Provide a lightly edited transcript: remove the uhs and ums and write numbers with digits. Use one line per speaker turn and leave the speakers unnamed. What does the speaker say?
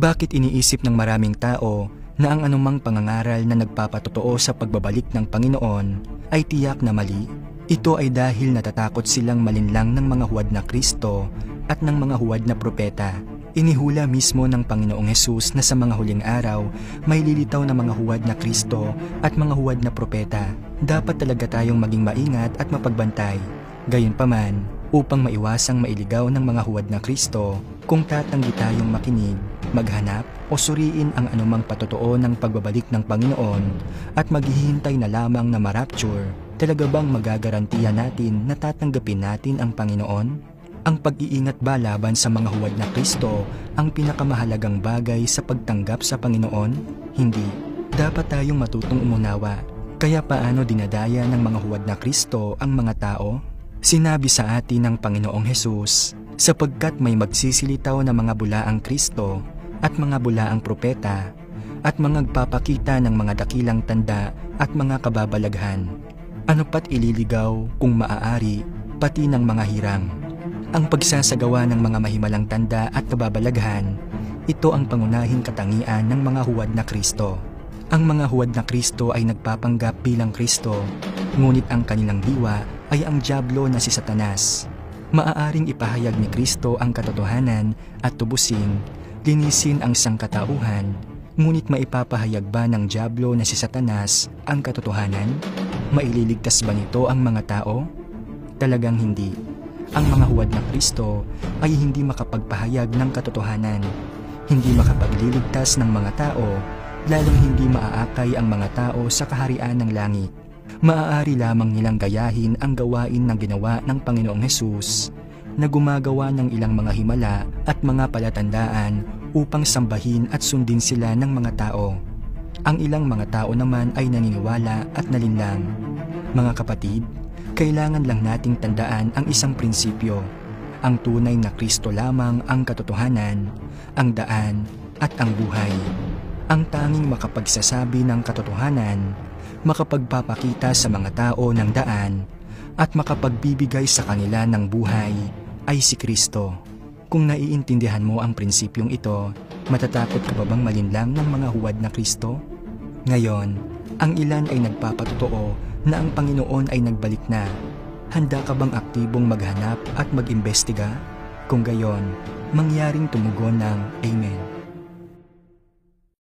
Bakit iniisip ng maraming tao na ang anumang pangangaral na nagpapatotoo sa pagbabalik ng Panginoon ay tiyak na mali? Ito ay dahil natatakot silang malinlang ng mga huwad na Kristo at ng mga huwad na propeta. Inihula mismo ng Panginoong Hesus na sa mga huling araw may lilitaw na mga huwad na Kristo at mga huwad na propeta. Dapat talaga tayong maging maingat at mapagbantay. Gayunpaman, upang maiwasang mailigaw ng mga huwad na Kristo, kung tatanggi tayong makinig, maghanap o suriin ang anumang patotoo ng pagbabalik ng Panginoon at maghihintay na lamang na ma-rapture, talaga bang magagarantiya natin na tatanggapin natin ang Panginoon? Ang pag-iingat ba laban sa mga huwad na Kristo ang pinakamahalagang bagay sa pagtanggap sa Panginoon? Hindi. Dapat tayong matutong umunawa. Kaya paano dinadaya ng mga huwad na Kristo ang mga tao? Sinabi sa atin ng Panginoong Hesus, sapagkat may magsisilitaw na mga bulaang Kristo at mga bulaang propeta at mga nagpapakita ng mga dakilang tanda at mga kababalaghan. Ano pat ililigaw kung maaari pati ng mga hirang. Ang pagsasagawa ng mga mahimalang tanda at kababalaghan, ito ang pangunahing katangian ng mga huwad na Kristo. Ang mga huwad na Kristo ay nagpapanggap bilang Kristo, ngunit ang kanilang diwa ay ang dyablo na si Satanas. Maaaring ipahayag ni Kristo ang katotohanan at tubusin, linisin ang sangkatauhan, ngunit maipapahayag ba ng dyablo na si Satanas ang katotohanan? Maililigtas ba nito ang mga tao? Talagang hindi. Ang mga huwad na Kristo ay hindi makapagpahayag ng katotohanan, hindi makapagliligtas ng mga tao, lalong hindi maaakay ang mga tao sa kaharian ng langit. Maaari lamang nilang gayahin ang gawain na ginawa ng Panginoong Hesus na gumagawa ng ilang mga himala at mga palatandaan upang sambahin at sundin sila ng mga tao. Ang ilang mga tao naman ay naniniwala at nalinlang. Mga kapatid, kailangan lang nating tandaan ang isang prinsipyo. Ang tunay na Kristo lamang ang katotohanan, ang daan at ang buhay. Ang tanging makapagsasabi ng katotohanan, makapagpapakita sa mga tao ng daan, at makapagbibigay sa kanila ng buhay ay si Kristo. Kung naiintindihan mo ang prinsipyong ito, matatakot ka ba bang malinlang ng mga huwad na Kristo? Ngayon, ang ilan ay nagpapatotoo na ang Panginoon ay nagbalik na. Handa ka bang aktibong maghanap at mag-imbestiga? Kung gayon, mangyaring tumugon ng Amen.